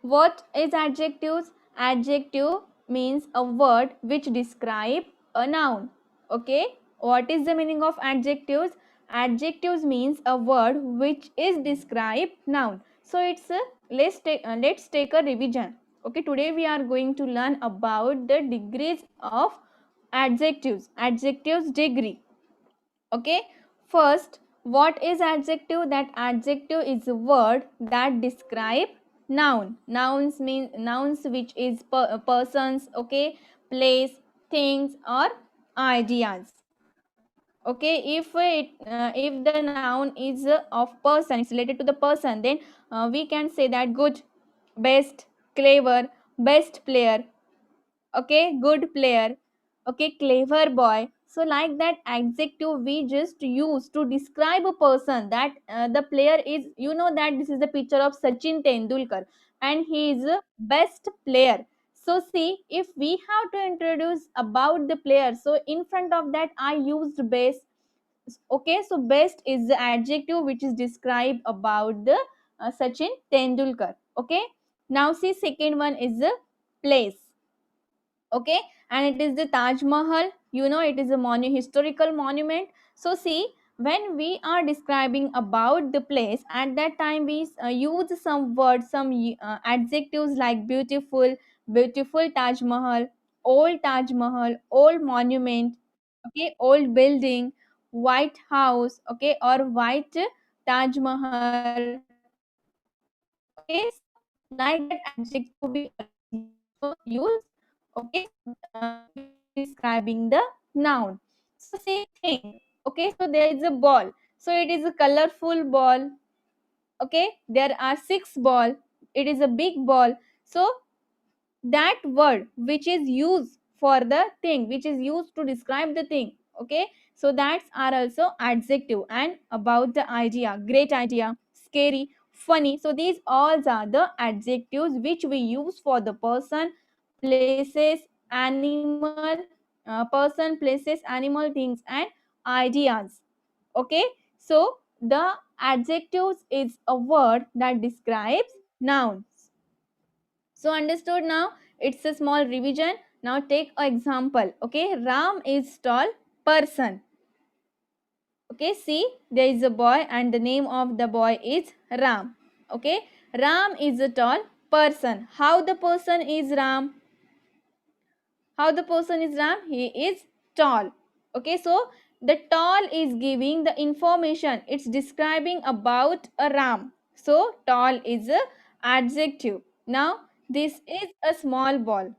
What is adjectives? Adjective means a word which describe a noun. Okay, what is the meaning of adjectives? Adjectives means a word which is describe noun. So it's a let's take a revision. Okay, today we are going to learn about the degrees of adjectives. Adjectives degree. Okay, first, what is adjective? That adjective is a word that describe noun. Nouns mean nouns which is persons, okay, place, things or ideas. Okay, if the noun is of person, it's related to the person, then we can say that good, best, clever, best player, okay, good player, okay, clever boy. So like that adjective we just use to describe a person, that the player is, you know, that this is the picture of Sachin Tendulkar and he is a best player. So see, if we have to introduce about the player, so in front of that I used best. Okay, so best is the adjective which is described about the Sachin Tendulkar. Okay, now see, second one is the place. Okay, and it is the Taj Mahal, you know, it is a historical monument. So see, when we are describing about the place, at that time we use some words, some adjectives like beautiful, beautiful Taj Mahal, old Taj Mahal, old monument, okay, old building, white house, okay, or white Taj Mahal. Okay, so like that adjective we use, okay, describing the noun. So say thing, okay, so there is a ball, so it is a colorful ball. Okay, there are six ball, it is a big ball. So that word which is used for the thing, which is used to describe the thing, okay, so that's are also adjective. And about the idea, great idea, scary, funny, so these all are the adjectives which we use for the person, places, animal, person, places, animal, things and ideas. Okay, so the adjectives is a word that describes nouns. So understood now? It's a small revision. Now take an example. Okay, Ram is tall person. Okay, see, there is a boy and the name of the boy is Ram. Okay, Ram is a tall person. How the person is Ram? How the person is Ram? He is tall. Okay, so the tall is giving the information. It's describing about a Ram. So tall is a adjective. Now this is a small ball.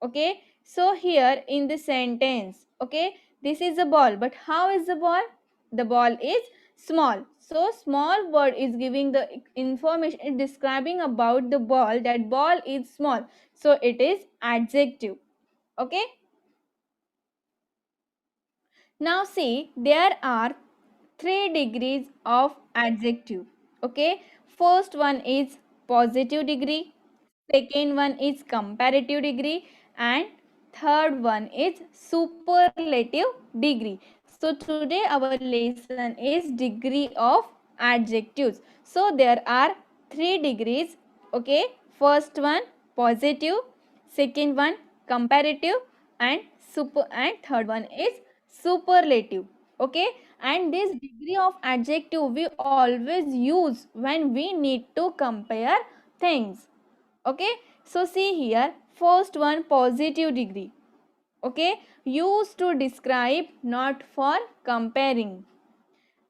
Okay, so here in the sentence, okay, this is a ball, but how is the ball? The ball is small. So small word is giving the information, describing about the ball, that ball is small. So it is adjective. Okay, now see, there are three degrees of adjective. Okay, first one is positive degree, second one is comparative degree, and third one is superlative degree. So today our lesson is degree of adjectives. So there are three degrees. Okay, first one positive, second one comparative, and third one is superlative. Okay, and this degree of adjective we always use when we need to compare things. Okay, so see here, first one positive degree. Okay, used to describe, not for comparing.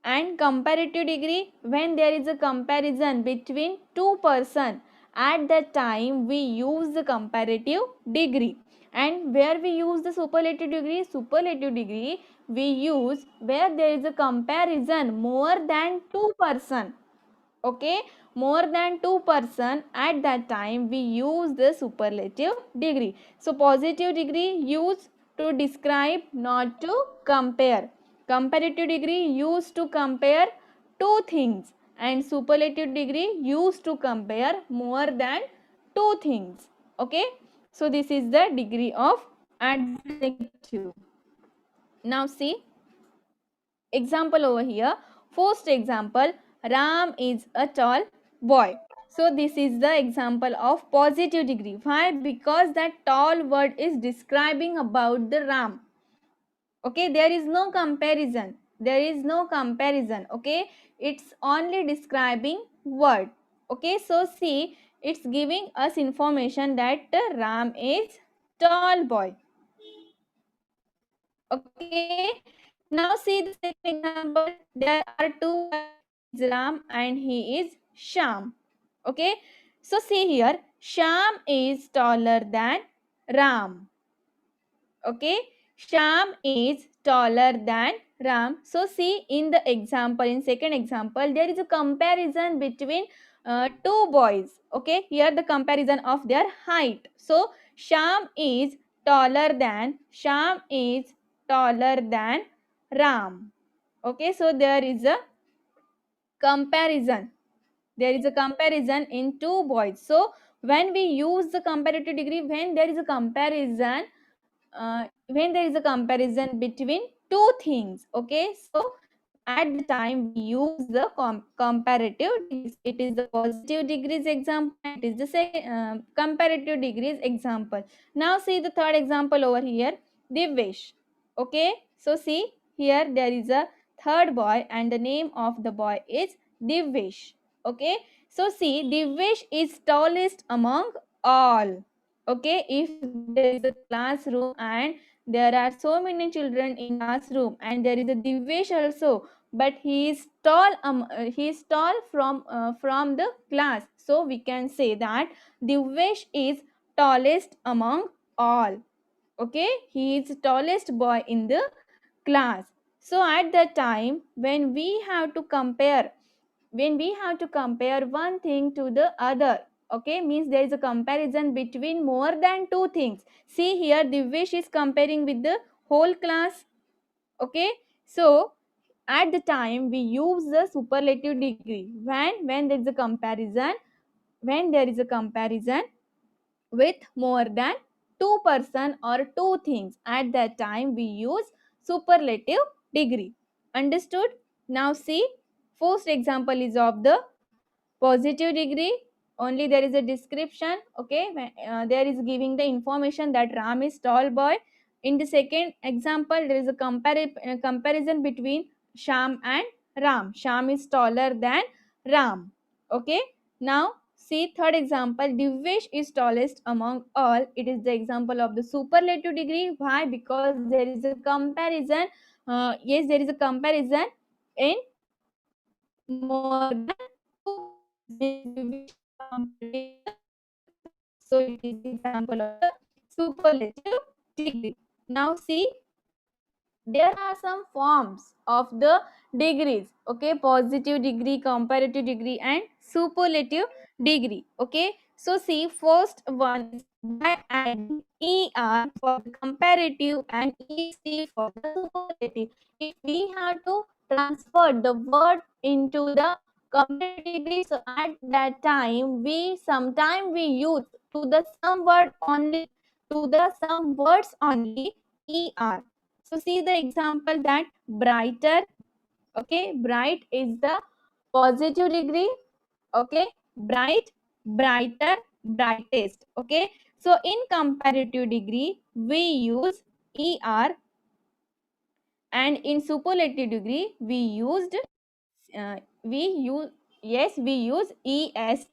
And comparative degree, when there is a comparison between two person, at that time we use the comparative degree. And where we use the superlative degree? Superlative degree we use where there is a comparison more than two person. Okay, more than two person, at that time we use the superlative degree. So positive degree used to describe, not to compare. Comparative degree used to compare two things, and superlative degree used to compare more than two things. Okay, so this is the degree of adjective. Now see, example over here. First example, Ram is a tall boy. So this is the example of positive degree. Why? Because that tall word is describing about the Ram. Okay, there is no comparison. There is no comparison. Okay, it's only describing word. Okay, so see, it's giving us information that Ram is tall boy. Okay, now see the second example. There are two Ram and he is Sham. Okay, so see here, Sham is taller than Ram. Okay, Sham is taller than Ram. So see in the example, in second example, there is a comparison between two boys. Okay, here the comparison of their height. So Sham is Sham is taller than Ram. Okay, so there is a comparison. There is a comparison in two boys. So when we use the comparative degree, when there is a comparison between two things, okay, so at the time we use the comparative degrees. It is the positive degrees example, it is the comparative degrees example. Now see the third example over here, Divyesh. Okay, so see here there is a third boy and the name of the boy is Divyesh. Okay, so see Divyesh is tallest among all. Okay, if there is a classroom and there are so many children in classroom and there is a Divyesh also, but he is tall, he is tall from the class, so we can say that Divyesh is tallest among all. Okay, he is tallest boy in the class. So at that time when we have to compare one thing to the other, okay, means there is a comparison between more than two things. See here Divyesh is comparing with the whole class. Okay, so at the time we use the superlative degree when there is a comparison, when there is a comparison with more than two person or two things, at that time we use superlative degree. Understood? Now see, first example is of the positive degree. Only there is a description. Okay, there is giving the information that Ram is tall boy. In the second example there is a comparison between Sham and Ram. Sham is taller than Ram. Okay, now see third example, Divyesh is tallest among all. It is the example of the superlative degree. Why? Because there is a comparison. Yes, there is a comparison in more than two. So it is the example of the superlative degree. Now see, there are some forms of the degrees. Okay, positive degree, comparative degree and superlative degree. Okay, so see, first one is by adding er for the comparative and est for the superlative. If we have to transfer the word into the comparative degree, so at that time we sometime we use to the some word only, to the some words only er. So see the example that brighter. Okay, bright is the positive degree. Okay, bright, brighter, brightest. Okay, so in comparative degree we use er, and in superlative degree we used we use, yes, we use est.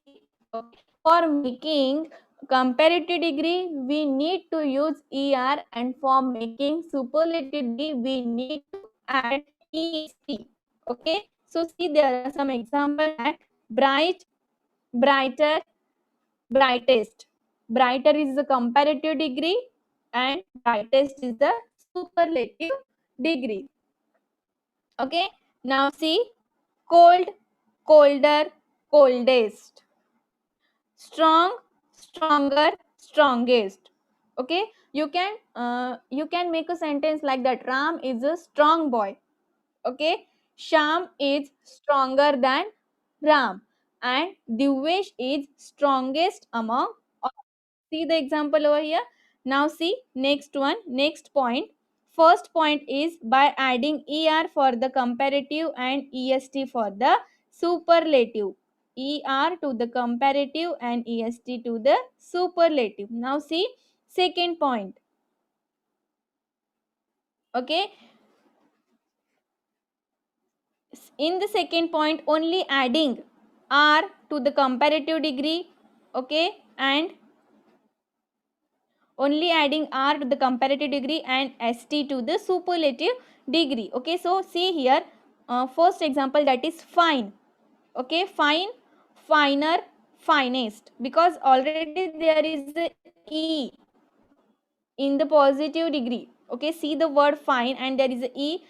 Okay. For making comparative degree we need to use er, and for making superlative degree we need to add est. Okay, so see there are some examples that bright, brighter, brightest. Brighter is the comparative degree and brightest is the superlative degree. Okay, now see, cold, colder, coldest. Strong, stronger, strongest. Okay, you can make a sentence like that, Ram is a strong boy. Okay, Sham is stronger than Ram and Divyesh is strongest among all. See the example over here. Now see next one, next point. First point is by adding er for the comparative and est for the superlative. er to the comparative and est to the superlative. Now see second point. Okay, in the second point only adding r to the comparative degree, okay, and only adding r to the comparative degree and st to the superlative degree. Okay, so see here, first example, that is fine. Okay, fine, finer, finest, because already there is a e in the positive degree. Okay, see the word fine and there is a e,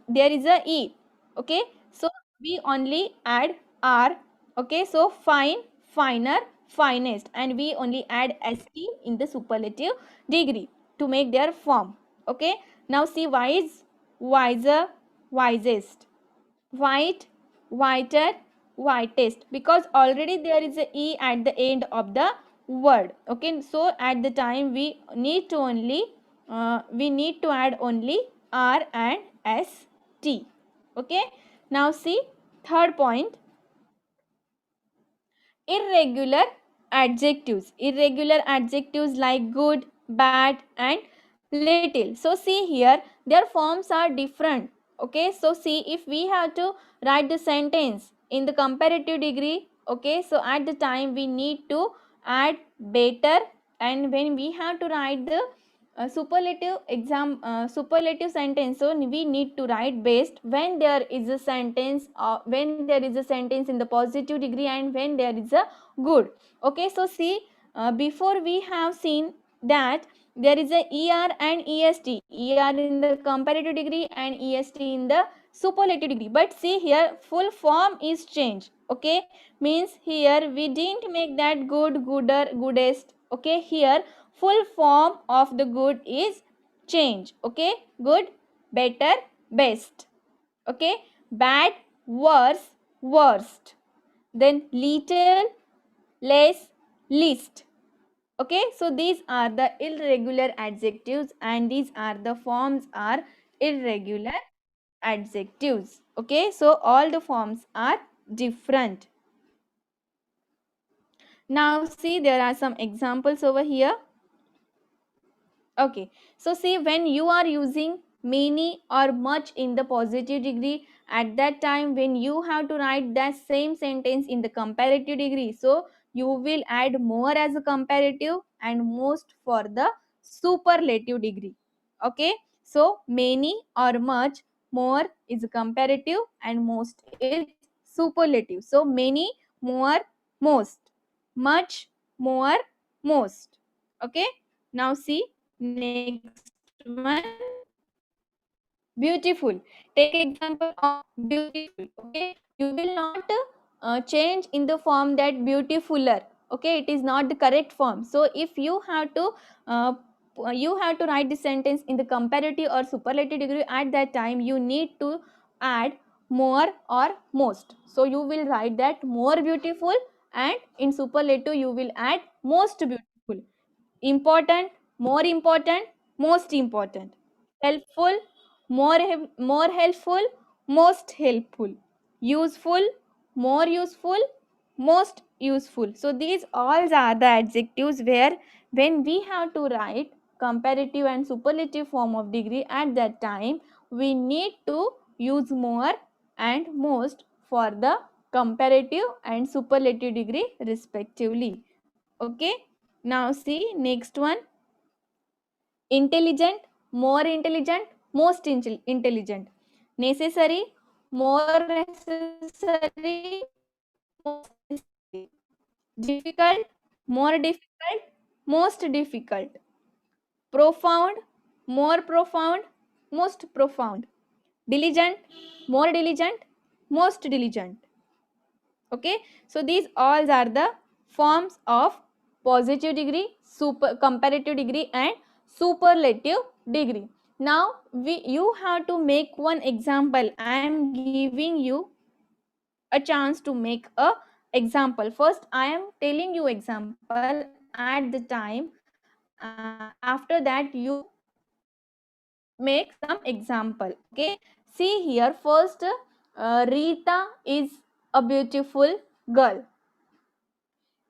there is a e. Okay, so we only add r. Okay, so fine, finer, finest, and we only add st in the superlative degree to make their form. Okay, now see wise, wiser, wisest, white, whiter, whitest, because already there is a e at the end of the word. Okay, so at the time we need to only we need to add only r and st. Okay, now see third point, irregular adjectives. Irregular adjectives like good, bad, and little. So see here, their forms are different. Okay, so see, if we have to write the sentence in the comparative degree, okay, so at the time we need to add better, and when we have to write the superlative sentence, so we need to write based when there is a sentence, when there is a sentence in the positive degree and when there is a good. Okay, so see, before we have seen that there is a er and est, er in the comparative degree and est in the superlative degree, but see here full form is changed. Okay, means here we didn't make that good, gooder, goodest. Okay, here full form of the good is change. Okay, good, better, best. Okay, bad, worse, worst, then little, less, least. Okay, so these are the irregular adjectives and these are the forms are irregular adjectives. Okay, so all the forms are different. Now see, there are some examples over here. Okay, so see, when you are using many or much in the positive degree, at that time when you have to write that same sentence in the comparative degree, so you will add more as a comparative and most for the superlative degree. Okay, so many or much, more is comparative and most is superlative. So many, more, most, much, more, most. Okay, now see next one, beautiful. Take example of beautiful. Okay, you will not change in the form that beautifuler. Okay, it is not the correct form. So if you have to write the sentence in the comparative or superlative degree, at that time you need to add more or most. So you will write that more beautiful, and in superlative you will add most beautiful. Important, more important, most important. Helpful, more helpful, most helpful. Useful, more useful, most useful. So these all are the adjectives where when we have to write comparative and superlative form of degree, at that time we need to use more and most for the comparative and superlative degree respectively. Okay, now see next one, intelligent, more intelligent, most intelligent, necessary, more necessary, most necessary, difficult, more difficult, most difficult, profound, more profound, most profound, diligent, more diligent, most diligent. Okay, so these all are the forms of positive degree, super comparative degree and superlative degree. Now you have to make one example. I am giving you a chance to make a example. First I am telling you example, at the time after that you make some example. Okay, see here, first Rita is a beautiful girl.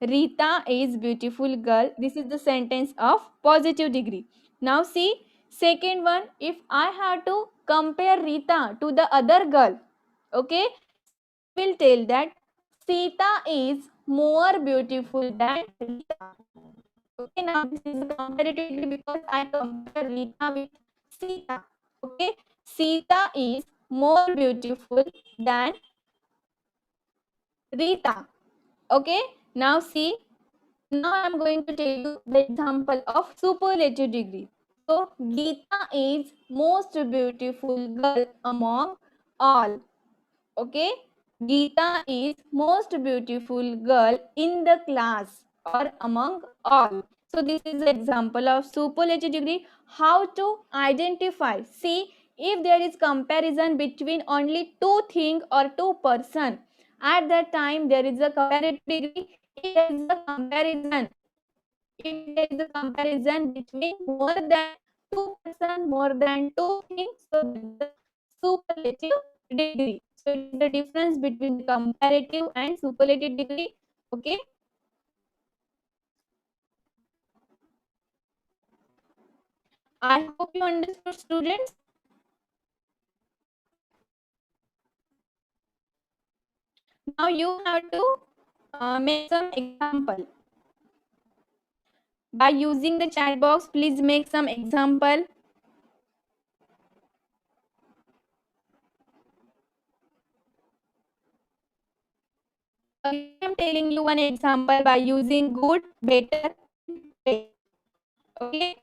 Rita is beautiful girl. This is the sentence of positive degree. Now see, second one, if I have to compare Rita to the other girl, okay, will tell that Sita is more beautiful than Rita. Okay, now this is a comparative degree because I compare Rita with Sita. Okay, Sita is more beautiful than Rita. Okay, now see, now I am going to tell you the example of superlative degree. So, Geeta is most beautiful girl among all. Okay, Geeta is most beautiful girl in the class or among all. So, this is the example of superlative degree. How to identify? See, if there is comparison between only two things or two person, at that time there is a comparative degree. If there is a comparison, if there is a comparison between more than two person, more than two things, so this is the superlative degree. So it is the difference between the comparative and superlative degree. Okay. I hope you understood, students. Now you have to make some example. By using the chat box, please make some example. Again, I'm telling you one example by using good, better, great. Okay.